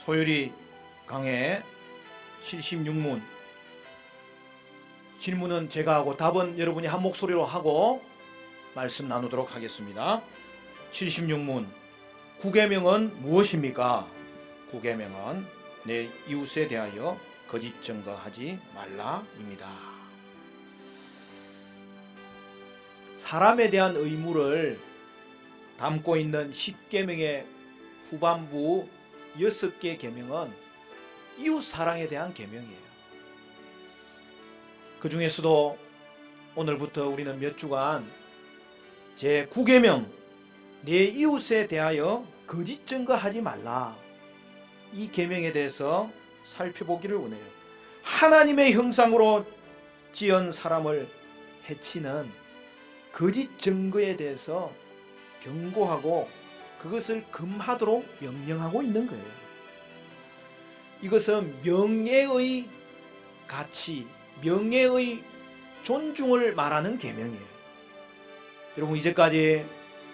소율이 강해 76문. 질문은 제가 하고 답은 여러분이 한 목소리로 하고 말씀 나누도록 하겠습니다. 76문. 구계명은 무엇입니까? 구계명은 내 이웃에 대하여 거짓 증거하지 말라입니다. 사람에 대한 의무를 담고 있는 10계명의 후반부 6개 계명은 이웃 사랑에 대한 계명이에요. 그 중에서도 오늘부터 우리는 몇 주간 제 9계명 내 이웃에 대하여 거짓 증거하지 말라, 이 계명에 대해서 살펴보기를 원해요. 하나님의 형상으로 지은 사람을 해치는 거짓 증거에 대해서 경고하고 그것을 금하도록 명령하고 있는 거예요. 이것은 명예의 가치, 명예의 존중을 말하는 계명이에요. 여러분, 이제까지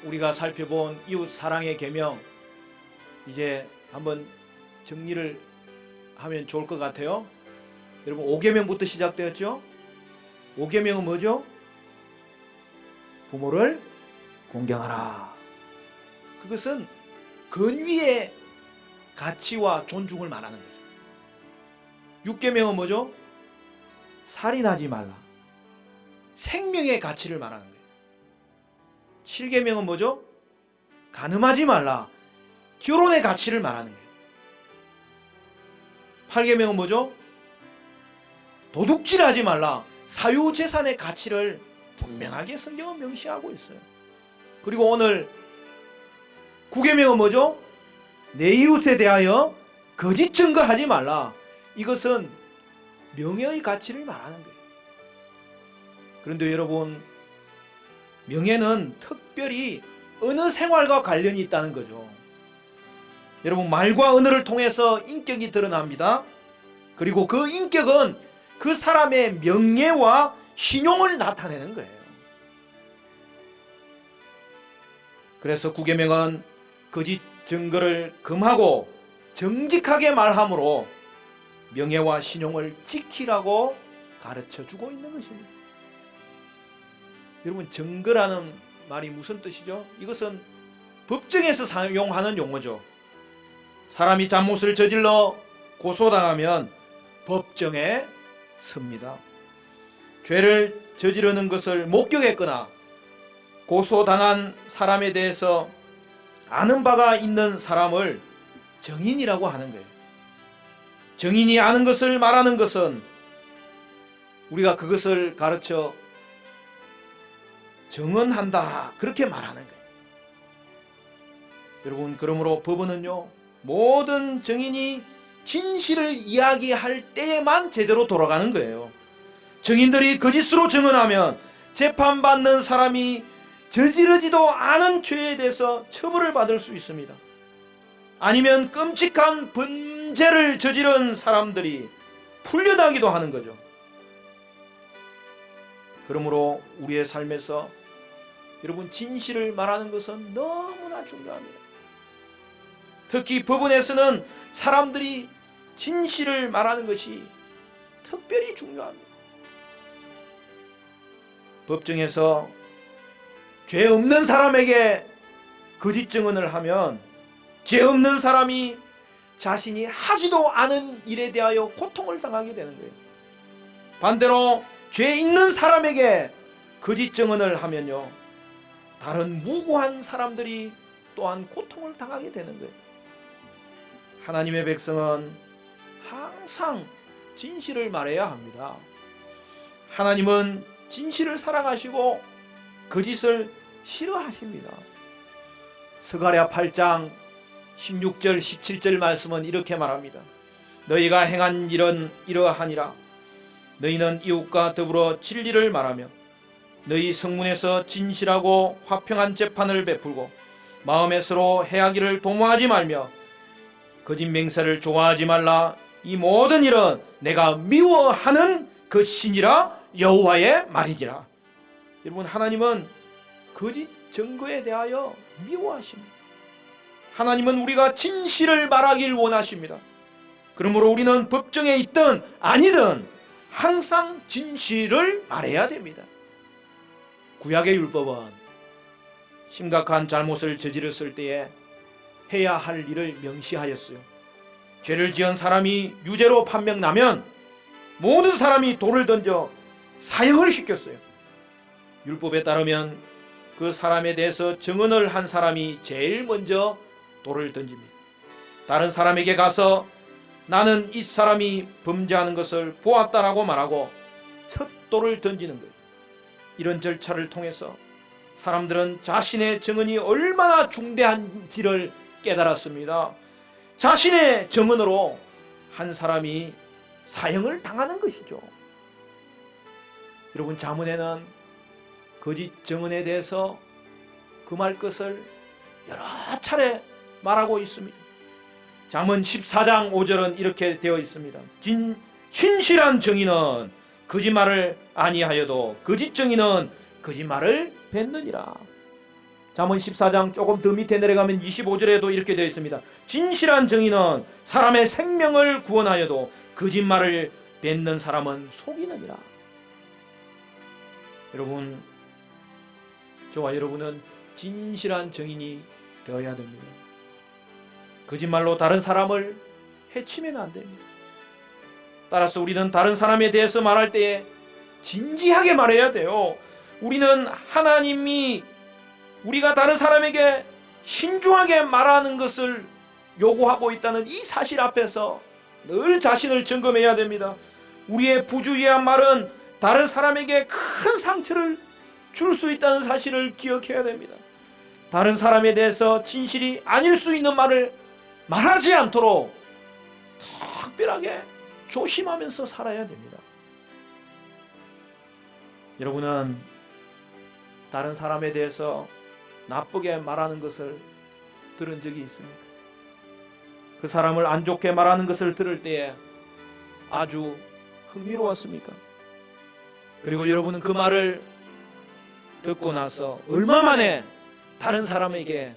우리가 살펴본 이웃 사랑의 계명, 이제 한번 정리를 하면 좋을 것 같아요. 여러분, 5계명부터 시작되었죠? 5계명은 뭐죠? 부모를 공경하라. 그것은 권위의 가치와 존중을 말하는 거죠. 6계명은 뭐죠? 살인하지 말라. 생명의 가치를 말하는 거예요. 7계명은 뭐죠? 간음하지 말라. 결혼의 가치를 말하는 거예요. 8계명은 뭐죠? 도둑질하지 말라. 사유재산의 가치를 분명하게 성경은 명시하고 있어요. 그리고 오늘 9계명은 뭐죠? 내 이웃에 대하여 거짓 증거하지 말라. 이것은 명예의 가치를 말하는 거예요. 그런데 여러분, 명예는 특별히 언어 생활과 관련이 있다는 거죠. 여러분, 말과 언어를 통해서 인격이 드러납니다. 그리고 그 인격은 그 사람의 명예와 신용을 나타내는 거예요. 그래서 9계명은 거짓 증거를 금하고 정직하게 말함으로 명예와 신용을 지키라고 가르쳐주고 있는 것입니다. 여러분, 증거라는 말이 무슨 뜻이죠? 이것은 법정에서 사용하는 용어죠. 사람이 잘못을 저질러 고소당하면 법정에 섭니다. 죄를 저지르는 것을 목격했거나 고소당한 사람에 대해서 아는 바가 있는 사람을 증인이라고 하는 거예요. 증인이 아는 것을 말하는 것은 우리가 그것을 가르쳐 증언한다, 그렇게 말하는 거예요. 여러분, 그러므로 법원은요, 모든 증인이 진실을 이야기할 때에만 제대로 돌아가는 거예요. 증인들이 거짓으로 증언하면 재판받는 사람이 저지르지도 않은 죄에 대해서 처벌을 받을 수 있습니다. 아니면 끔찍한 범죄를 저지른 사람들이 풀려나기도 하는 거죠. 그러므로 우리의 삶에서 여러분, 진실을 말하는 것은 너무나 중요합니다. 특히 법원에서는 사람들이 진실을 말하는 것이 특별히 중요합니다. 법정에서 죄 없는 사람에게 거짓 증언을 하면 죄 없는 사람이 자신이 하지도 않은 일에 대하여 고통을 당하게 되는 거예요. 반대로 죄 있는 사람에게 거짓 증언을 하면요, 다른 무고한 사람들이 또한 고통을 당하게 되는 거예요. 하나님의 백성은 항상 진실을 말해야 합니다. 하나님은 진실을 사랑하시고 거짓을 싫어하십니다. 스가랴 8장 16절 17절 말씀은 이렇게 말합니다. 너희가 행한 일은 이러하니라. 너희는 이웃과 더불어 진리를 말하며 너희 성문에서 진실하고 화평한 재판을 베풀고 마음에 서로 해하기를 도모하지 말며 거짓 맹세를 좋아하지 말라. 이 모든 일은 내가 미워하는 것이니라 여호와의 말이니라. 여러분, 하나님은 거짓 증거에 대하여 미워하십니다. 하나님은 우리가 진실을 말하길 원하십니다. 그러므로 우리는 법정에 있든 아니든 항상 진실을 말해야 됩니다. 구약의 율법은 심각한 잘못을 저질렀을 때에 해야 할 일을 명시하였어요. 죄를 지은 사람이 유죄로 판명나면 모든 사람이 돌을 던져 사형을 시켰어요. 율법에 따르면 그 사람에 대해서 증언을 한 사람이 제일 먼저 돌을 던집니다. 다른 사람에게 가서 나는 이 사람이 범죄하는 것을 보았다라고 말하고 첫 돌을 던지는 거예요. 이런 절차를 통해서 사람들은 자신의 증언이 얼마나 중대한지를 깨달았습니다. 자신의 증언으로 한 사람이 사형을 당하는 것이죠. 여러분, 잠언에는 거짓 증언에 대해서 금할 것을 여러 차례 말하고 있습니다. 잠언 14장 5절은 이렇게 되어 있습니다. 신실한 정의는 거짓말을 아니하여도 거짓 정의는 거짓말을 뱉느니라. 잠언 14장 조금 더 밑에 내려가면 25절에도 이렇게 되어 있습니다. 진실한 정의는 사람의 생명을 구원하여도 거짓말을 뱉는 사람은 속이느니라. 여러분, 저와 여러분은 진실한 정인이 되어야 됩니다. 거짓말로 다른 사람을 해치면 안 됩니다. 따라서 우리는 다른 사람에 대해서 말할 때에 진지하게 말해야 돼요. 우리는 하나님이 우리가 다른 사람에게 신중하게 말하는 것을 요구하고 있다는 이 사실 앞에서 늘 자신을 점검해야 됩니다. 우리의 부주의한 말은 다른 사람에게 큰 상처를 줄 수 있다는 사실을 기억해야 됩니다. 다른 사람에 대해서 진실이 아닐 수 있는 말을 말하지 않도록 특별하게 조심하면서 살아야 됩니다. 여러분은 다른 사람에 대해서 나쁘게 말하는 것을 들은 적이 있습니까? 그 사람을 안 좋게 말하는 것을 들을 때에 아주 흥미로웠습니까? 그리고 여러분은 그 말을 듣고 나서 얼마 만에 다른 사람에게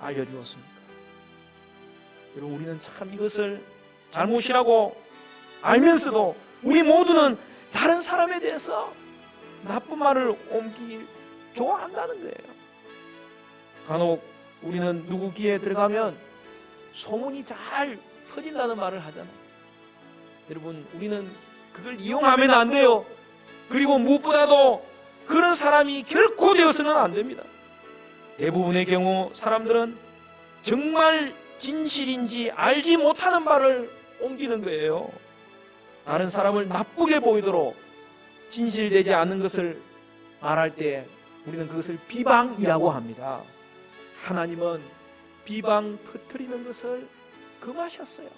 알려주었습니까? 여러분, 우리는 참 이것을 잘못이라고 알면서도 우리 모두는 다른 사람에 대해서 나쁜 말을 옮기길 좋아한다는 거예요. 간혹 우리는 누구 귀에 들어가면 소문이 잘 퍼진다는 말을 하잖아요. 여러분, 우리는 그걸 이용하면 안 돼요. 그리고 무엇보다도 그런 사람이 결코 되어서는 안 됩니다. 대부분의 경우 사람들은 정말 진실인지 알지 못하는 말을 옮기는 거예요. 다른 사람을 나쁘게 보이도록 진실되지 않는 것을 말할 때 우리는 그것을 비방이라고 합니다. 하나님은 비방 퍼뜨리는 것을 금하셨어요.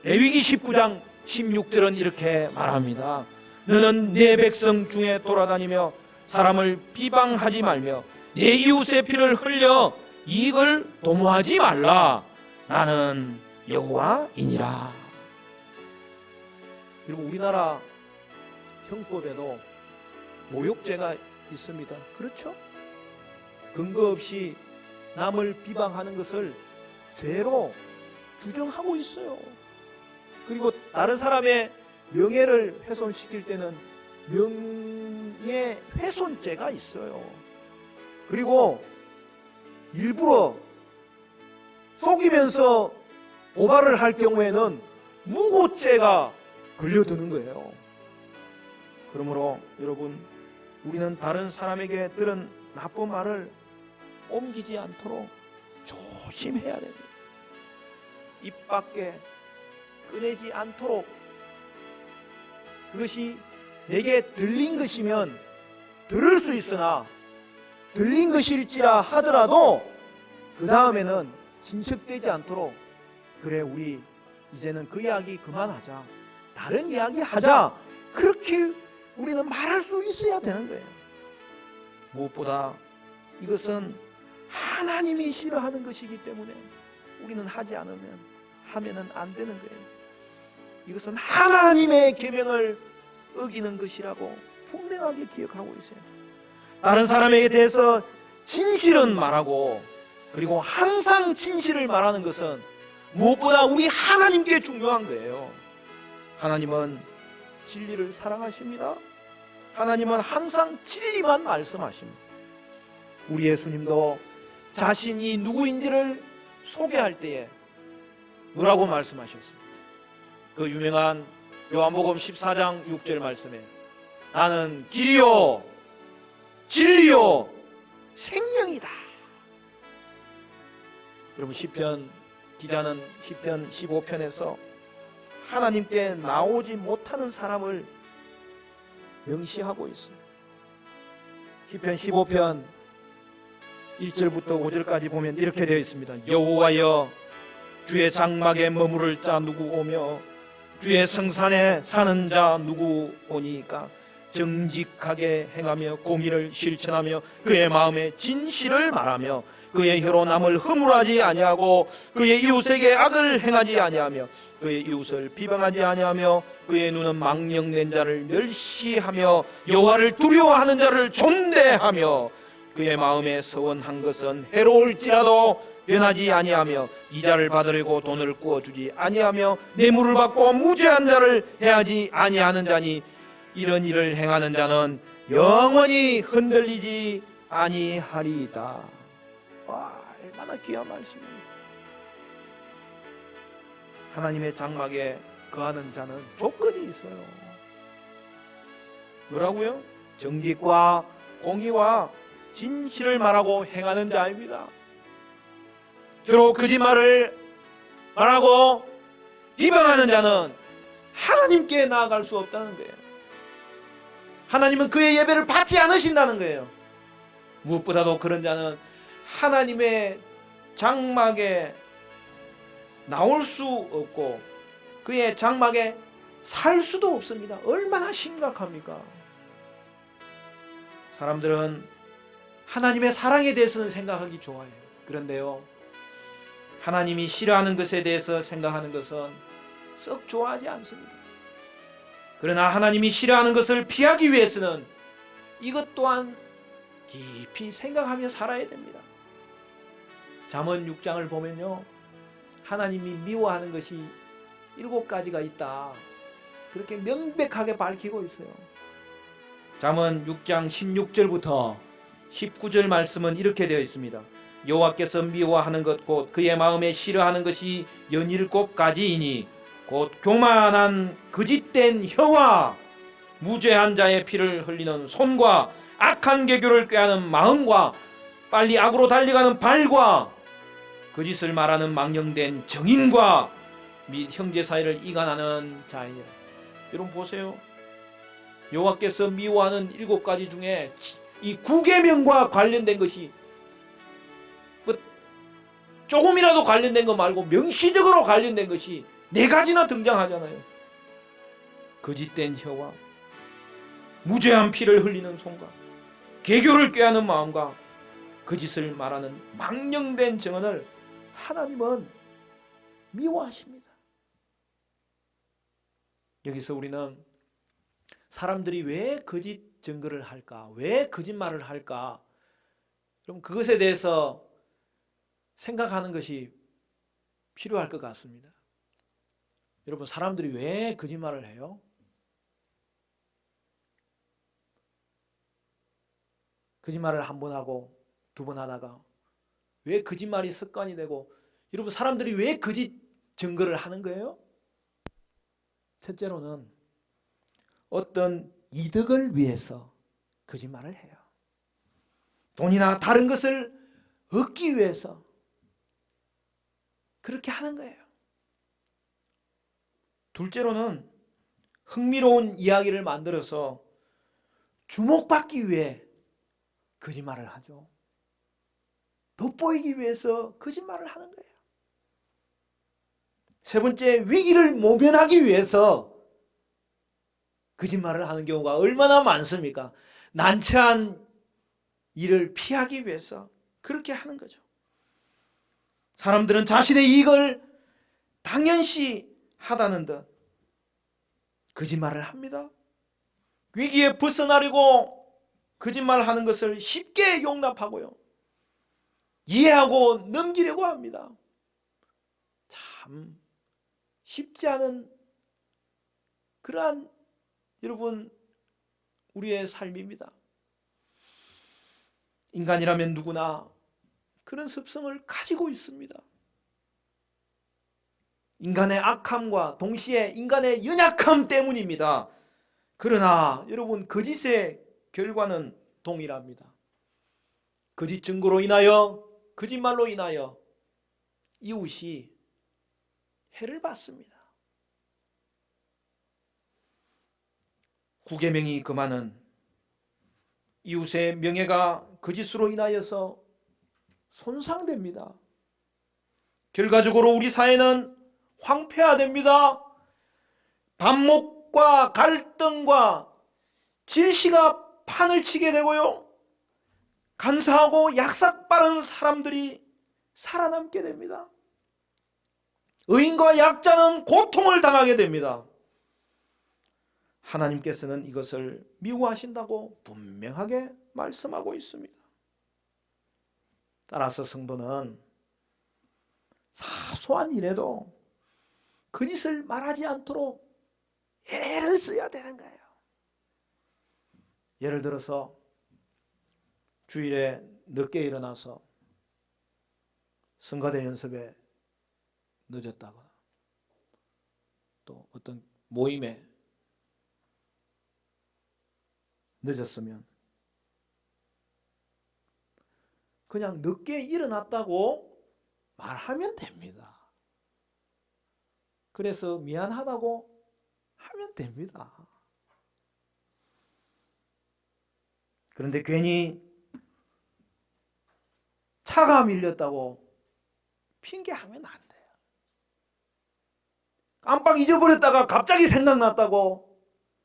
레위기 19장 16절은 이렇게 말합니다. 너는 내 백성 중에 돌아다니며 사람을 비방하지 말며 내 이웃의 피를 흘려 이익을 도모하지 말라. 나는 여호와이니라. 그리고 우리나라 형법에도 모욕죄가 있습니다. 그렇죠? 근거 없이 남을 비방하는 것을 죄로 규정하고 있어요. 그리고 다른 사람의 명예를 훼손시킬 때는 명예훼손죄가 있어요. 그리고 일부러 속이면서 고발을 할 경우에는 무고죄가 걸려드는 거예요. 그러므로 여러분, 우리는 다른 사람에게 들은 나쁜 말을 옮기지 않도록 조심해야 됩니다. 입 밖에 꺼내지 않도록, 그것이 내게 들린 것이면 들을 수 있으나 들린 것일지라 하더라도 그 다음에는 진척되지 않도록, 그래 우리 이제는 그 이야기 그만하자, 다른 이야기 하자, 그렇게 우리는 말할 수 있어야 되는 거예요. 무엇보다 이것은 하나님이 싫어하는 것이기 때문에 우리는 하지 않으면 하면은 안 되는 거예요. 이것은 하나님의 계명을 어기는 것이라고 분명하게 기억하고 있어요. 다른 사람에게 대해서 진실은 말하고 그리고 항상 진실을 말하는 것은 무엇보다 우리 하나님께 중요한 거예요. 하나님은 진리를 사랑하십니다. 하나님은 항상 진리만 말씀하십니다. 우리 예수님도 자신이 누구인지를 소개할 때에 뭐라고 말씀하셨습니까? 그 유명한 요한복음 14장 6절 말씀에 나는 길이요 진리요 생명이다. 여러분, 시편 기자는 시편 15편에서 하나님께 나오지 못하는 사람을 명시하고 있습니다. 시편 15편 1절부터 5절까지 보면 이렇게 되어 있습니다. 여호와여, 주의 장막에 머무를 자 누구 오며 주의 성산에 사는 자 누구 오니까? 정직하게 행하며 공의를 실천하며 그의 마음에 진실을 말하며 그의 혀로 남을 허물하지 아니하고 그의 이웃에게 악을 행하지 아니하며 그의 이웃을 비방하지 아니하며 그의 눈은 망령된 자를 멸시하며 여호와를 두려워하는 자를 존대하며 그의 마음에 서원한 것은 해로울지라도 변하지 아니하며 이자를 받으려고 돈을 꾸어주지 아니하며 뇌물을 받고 무죄한 자를 해하지 아니하는 자니 이런 일을 행하는 자는 영원히 흔들리지 아니하리이다. 와, 얼마나 귀한 말씀입니다. 하나님의 장막에 거하는 자는 조건이 있어요. 뭐라고요? 정직과 공의와 진실을 말하고 행하는 자입니다. 혀로 거짓말을 말하고 비방하는 자는 하나님께 나아갈 수 없다는 거예요. 하나님은 그의 예배를 받지 않으신다는 거예요. 무엇보다도 그런 자는 하나님의 장막에 나올 수 없고 그의 장막에 살 수도 없습니다. 얼마나 심각합니까? 사람들은 하나님의 사랑에 대해서는 생각하기 좋아해요. 그런데요, 하나님이 싫어하는 것에 대해서 생각하는 것은 썩 좋아하지 않습니다. 그러나 하나님이 싫어하는 것을 피하기 위해서는 이것 또한 깊이 생각하며 살아야 됩니다. 잠언 6장을 보면요, 하나님이 미워하는 것이 7가지가 있다, 그렇게 명백하게 밝히고 있어요. 잠언 6장 16절부터 19절 말씀은 이렇게 되어 있습니다. 여호와께서 미워하는 것 곧 그의 마음에 싫어하는 것이 17가지이니 곧 교만한 거짓된 혀와 무죄한 자의 피를 흘리는 손과 악한 계교를 꾀하는 마음과 빨리 악으로 달려가는 발과 거짓을 말하는 망령된 정인과 및 형제 사이를 이간하는 자이니라. 여러분 보세요. 여호와께서 미워하는 7가지 중에 이 9계명과 관련된 것이 뭐 조금이라도 관련된 거 말고 명시적으로 관련된 것이 4가지나 등장하잖아요. 거짓된 혀와 무죄한 피를 흘리는 손과 계교를 꾀하는 마음과 거짓을 말하는 망령된 정언을 하나님은 미워하십니다. 여기서 우리는 사람들이 왜 거짓 증거를 할까? 왜 거짓말을 할까? 그럼 그것에 대해서 생각하는 것이 필요할 것 같습니다. 여러분, 사람들이 왜 거짓말을 해요? 거짓말을 한 번 하고 2번 하다가 왜 거짓말이 습관이 되고, 여러분, 사람들이 왜 거짓 증거를 하는 거예요? 첫째로는 어떤 이득을 위해서 거짓말을 해요. 돈이나 다른 것을 얻기 위해서 그렇게 하는 거예요. 둘째로는 흥미로운 이야기를 만들어서 주목받기 위해 거짓말을 하죠. 돋보이기 위해서 거짓말을 하는 거예요. 세 번째, 위기를 모면하기 위해서 거짓말을 하는 경우가 얼마나 많습니까? 난처한 일을 피하기 위해서 그렇게 하는 거죠. 사람들은 자신의 이익을 당연시 하다는 듯 거짓말을 합니다. 위기에 벗어나려고 거짓말하는 것을 쉽게 용납하고요, 이해하고 넘기려고 합니다. 참 쉽지 않은 그러한 여러분 우리의 삶입니다. 인간이라면 누구나 그런 습성을 가지고 있습니다. 인간의 악함과 동시에 인간의 연약함 때문입니다. 그러나 여러분 거짓의 결과는 동일합니다. 거짓 증거로 인하여 거짓말로 인하여 이웃이 해를 받습니다. 구계명이 금하는 이웃의 명예가 거짓으로 인하여서 손상됩니다. 결과적으로 우리 사회는 황폐화됩니다. 반목과 갈등과 질시가 판을 치게 되고요. 간사하고 약삭 빠른 사람들이 살아남게 됩니다. 의인과 약자는 고통을 당하게 됩니다. 하나님께서는 이것을 미워하신다고 분명하게 말씀하고 있습니다. 따라서 성도는 사소한 일에도 거짓을 말하지 않도록 애를 써야 되는 거예요. 예를 들어서 주일에 늦게 일어나서 성가대 연습에 늦었다거나 또 어떤 모임에 늦었으면 그냥 늦게 일어났다고 말하면 됩니다. 그래서 미안하다고 하면 됩니다. 그런데 괜히 차가 밀렸다고 핑계하면 안 돼요. 깜빡 잊어버렸다가 갑자기 생각났다고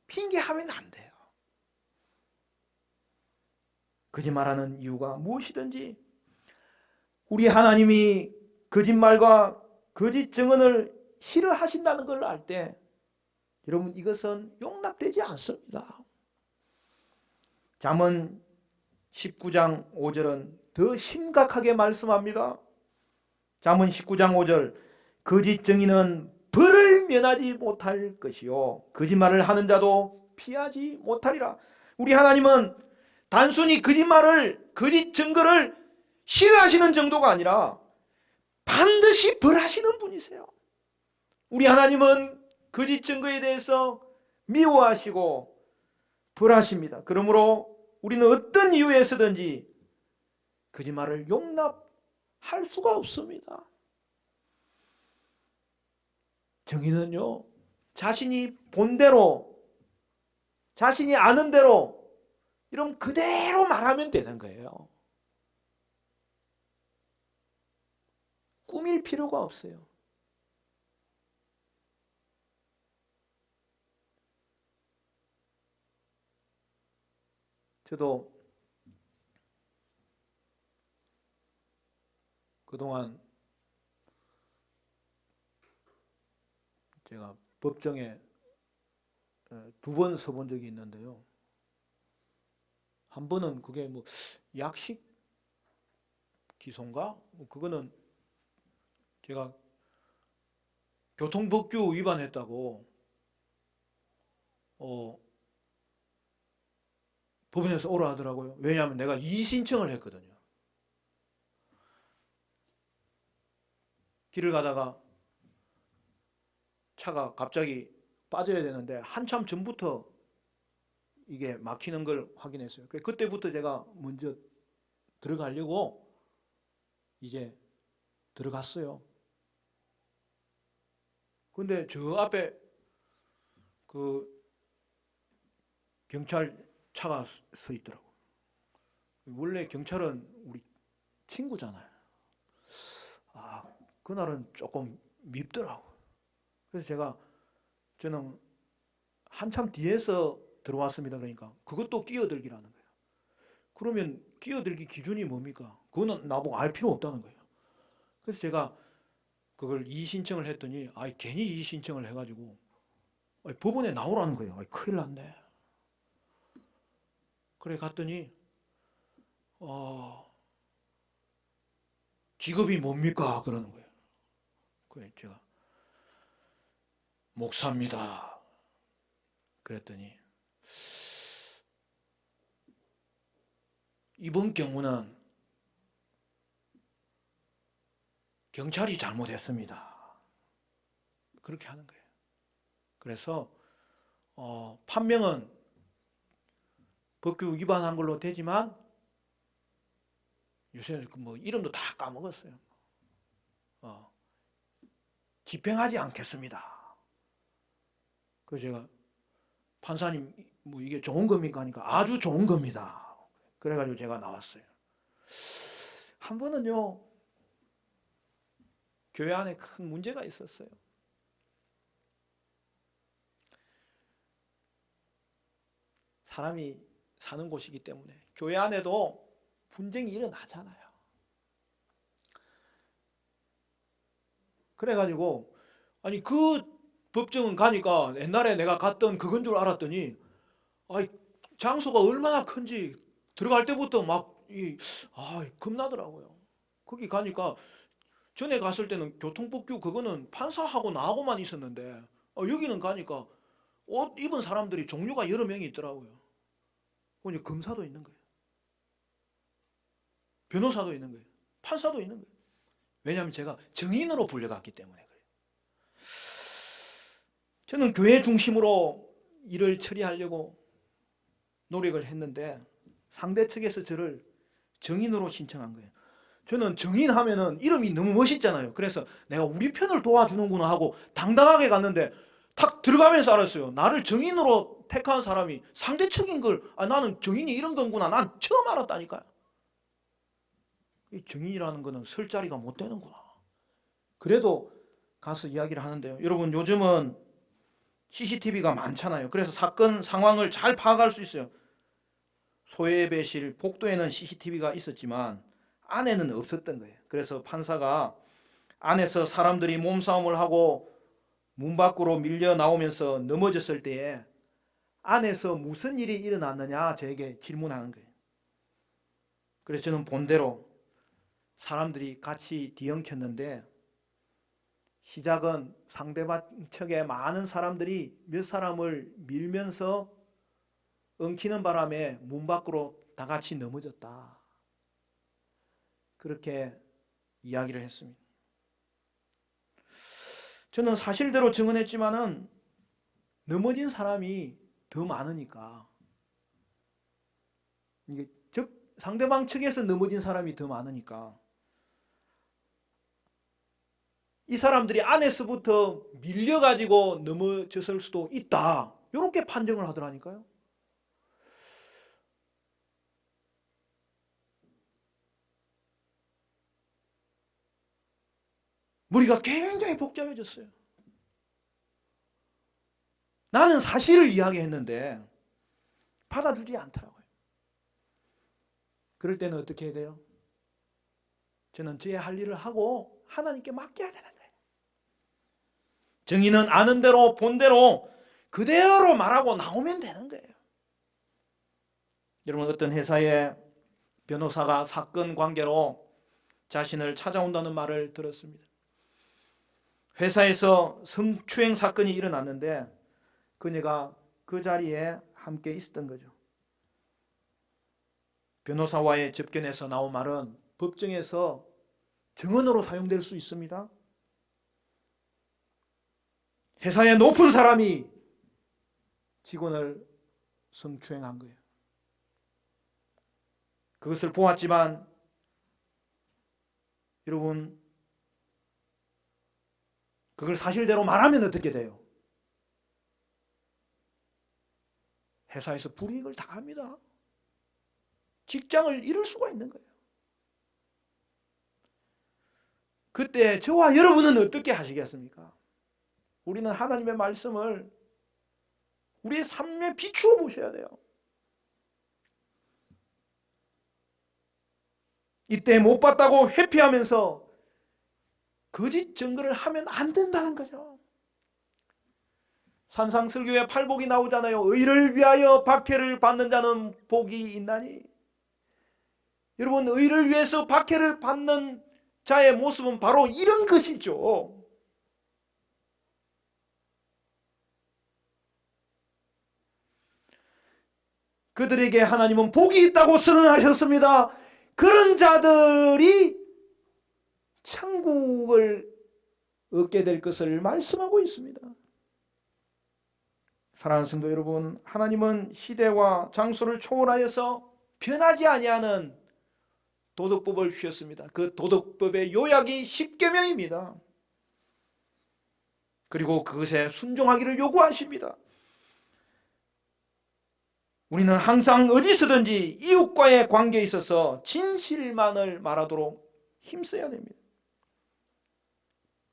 핑계하면 안 돼요. 거짓말하는 이유가 무엇이든지 우리 하나님이 거짓말과 거짓 증언을 싫어하신다는 걸 알 때 여러분 이것은 용납되지 않습니다. 잠언 19장 5절은 더 심각하게 말씀합니다. 잠언 19장 5절 거짓 증인은 벌을 면하지 못할 것이요 거짓말을 하는 자도 피하지 못하리라. 우리 하나님은 단순히 거짓말을 거짓 증거를 싫어하시는 정도가 아니라 반드시 벌하시는 분이세요. 우리 하나님은 거짓 증거에 대해서 미워하시고 벌하십니다. 그러므로 우리는 어떤 이유에서든지 거짓말을 용납할 수가 없습니다. 정의는요, 자신이 본 대로, 자신이 아는 대로, 이런 그대로 말하면 되는 거예요. 꾸밀 필요가 없어요. 저도 그동안 제가 법정에 2번 서본 적이 있는데요. 한 번은 그게 뭐 약식 기소인가? 그거는 제가 교통법규 위반했다고 법원에서 오라 하더라고요. 왜냐하면 내가 이의 신청을 했거든요. 길을 가다가 차가 갑자기 빠져야 되는데 한참 전부터 이게 막히는 걸 확인했어요. 그때부터 제가 먼저 들어가려고 이제 들어갔어요. 근데 저 앞에 그 경찰 차가 서 있더라고. 원래 경찰은 우리 친구잖아요. 그날은 조금 밉더라고. 그래서 저는 한참 뒤에서 들어왔습니다. 그러니까 그것도 끼어들기라는 거예요. 그러면 끼어들기 기준이 뭡니까? 그거는 나보고 알 필요 없다는 거예요. 그래서 제가 그걸 이의 신청을 했더니 괜히 이의 신청을 해가지고 법원에 나오라는 거예요. 큰일 났네. 그래 갔더니 직업이 뭡니까? 그러는 거예요. 그래 제가 목사입니다. 그랬더니 이번 경우는 경찰이 잘못했습니다. 그렇게 하는 거예요. 그래서 판명은 법규 위반한 걸로 되지만 요새는 뭐 이름도 다 까먹었어요. 집행하지 않겠습니다. 그래서 제가 판사님 뭐 이게 좋은 겁니까 하니까 아주 좋은 겁니다. 그래가지고 제가 나왔어요. 한 번은요 교회 안에 큰 문제가 있었어요. 사람이 사는 곳이기 때문에 교회 안에도 분쟁이 일어나잖아요. 그래가지고 아니 그 법정은 가니까 옛날에 내가 갔던 그건 줄 알았더니 아이 장소가 얼마나 큰지 들어갈 때부터 막 겁나더라고요. 거기 가니까 전에 갔을 때는 교통법규 그거는 판사하고 나하고만 있었는데 여기는 가니까 옷 입은 사람들이 종류가 여러 명이 있더라고요. 보니 검사도 있는 거예요. 변호사도 있는 거예요. 판사도 있는 거예요. 왜냐하면 제가 정인으로 불려갔기 때문에 그래요. 저는 교회 중심으로 일을 처리하려고 노력을 했는데 상대 측에서 저를 정인으로 신청한 거예요. 저는 정인하면은 이름이 너무 멋있잖아요. 그래서 내가 우리 편을 도와주는구나 하고 당당하게 갔는데 탁 들어가면서 알았어요. 나를 정인으로 택한 사람이 상대 측인 걸 나는 정인이 이런 건구나. 난 처음 알았다니까요. 이 정인이라는 거는 설 자리가 못 되는구나. 그래도 가서 이야기를 하는데요. 여러분 요즘은 CCTV가 많잖아요. 그래서 사건 상황을 잘 파악할 수 있어요. 소예배실 복도에는 CCTV가 있었지만 안에는 없었던 거예요. 그래서 판사가 안에서 사람들이 몸싸움을 하고 문 밖으로 밀려 나오면서 넘어졌을 때에 안에서 무슨 일이 일어났느냐 저에게 질문하는 거예요. 그래서 저는 본대로 사람들이 같이 뒤엉켰는데 시작은 상대방 측에 많은 사람들이 몇 사람을 밀면서 엉키는 바람에 문 밖으로 다 같이 넘어졌다. 그렇게 이야기를 했습니다. 저는 사실대로 증언했지만은 넘어진 사람이 더 많으니까 이게 상대방 측에서 넘어진 사람이 더 많으니까 이 사람들이 안에서부터 밀려가지고 넘어졌을 수도 있다. 이렇게 판정을 하더라니까요. 머리가 굉장히 복잡해졌어요. 나는 사실을 이야기했는데 받아들이지 않더라고요. 그럴 때는 어떻게 해야 돼요? 저는 제 할 일을 하고 하나님께 맡겨야 되는 거예요. 정의는 아는 대로 본 대로 그대로 말하고 나오면 되는 거예요. 여러분 어떤 회사의 변호사가 사건 관계로 자신을 찾아온다는 말을 들었습니다. 회사에서 성추행 사건이 일어났는데 그녀가 그 자리에 함께 있었던 거죠. 변호사와의 접견에서 나온 말은 법정에서 증언으로 사용될 수 있습니다. 회사의 높은 사람이 직원을 성추행한 거예요. 그것을 보았지만 여러분 그걸 사실대로 말하면 어떻게 돼요? 회사에서 불이익을 당합니다. 직장을 잃을 수가 있는 거예요. 그때 저와 여러분은 어떻게 하시겠습니까? 우리는 하나님의 말씀을 우리의 삶에 비추어 보셔야 돼요. 이때 못 봤다고 회피하면서 거짓 증거를 하면 안 된다는 거죠. 산상설교에 팔복이 나오잖아요. 의를 위하여 박해를 받는 자는 복이 있나니. 여러분 의를 위해서 박해를 받는 자의 모습은 바로 이런 것이죠. 그들에게 하나님은 복이 있다고 선언하셨습니다. 그런 자들이 천국을 얻게 될 것을 말씀하고 있습니다. 사랑하는 성도 여러분, 하나님은 시대와 장소를 초월하여서 변하지 아니하는 도덕법을 주셨습니다. 그 도덕법의 요약이 십계명입니다. 그리고 그것에 순종하기를 요구하십니다. 우리는 항상 어디서든지 이웃과의 관계에 있어서 진실만을 말하도록 힘써야 됩니다.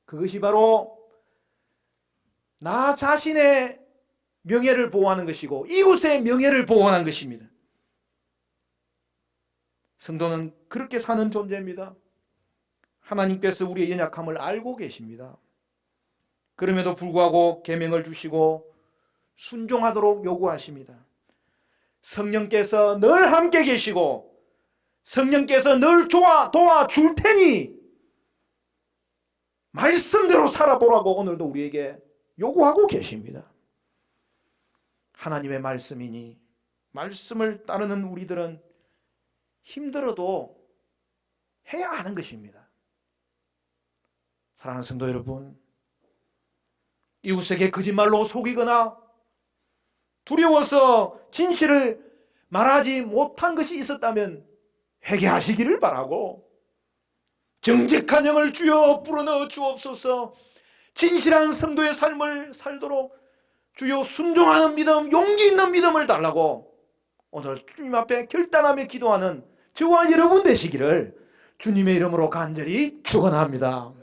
그것이 바로 나 자신의 명예를 보호하는 것이고 이웃의 명예를 보호하는 것입니다. 성도는 그렇게 사는 존재입니다. 하나님께서 우리의 연약함을 알고 계십니다. 그럼에도 불구하고 계명을 주시고 순종하도록 요구하십니다. 성령께서 늘 함께 계시고 성령께서 늘 도와줄 테니 말씀대로 살아보라고 오늘도 우리에게 요구하고 계십니다. 하나님의 말씀이니 말씀을 따르는 우리들은 힘들어도 해야 하는 것입니다. 사랑하는 성도 여러분, 이웃에게 거짓말로 속이거나 두려워서 진실을 말하지 못한 것이 있었다면 회개하시기를 바라고, 정직한 영을 주여 불어넣어 주옵소서. 진실한 성도의 삶을 살도록 주여 순종하는 믿음, 용기 있는 믿음을 달라고 오늘 주님 앞에 결단하며 기도하는 저와 여러분 되시기를 주님의 이름으로 간절히 축원합니다.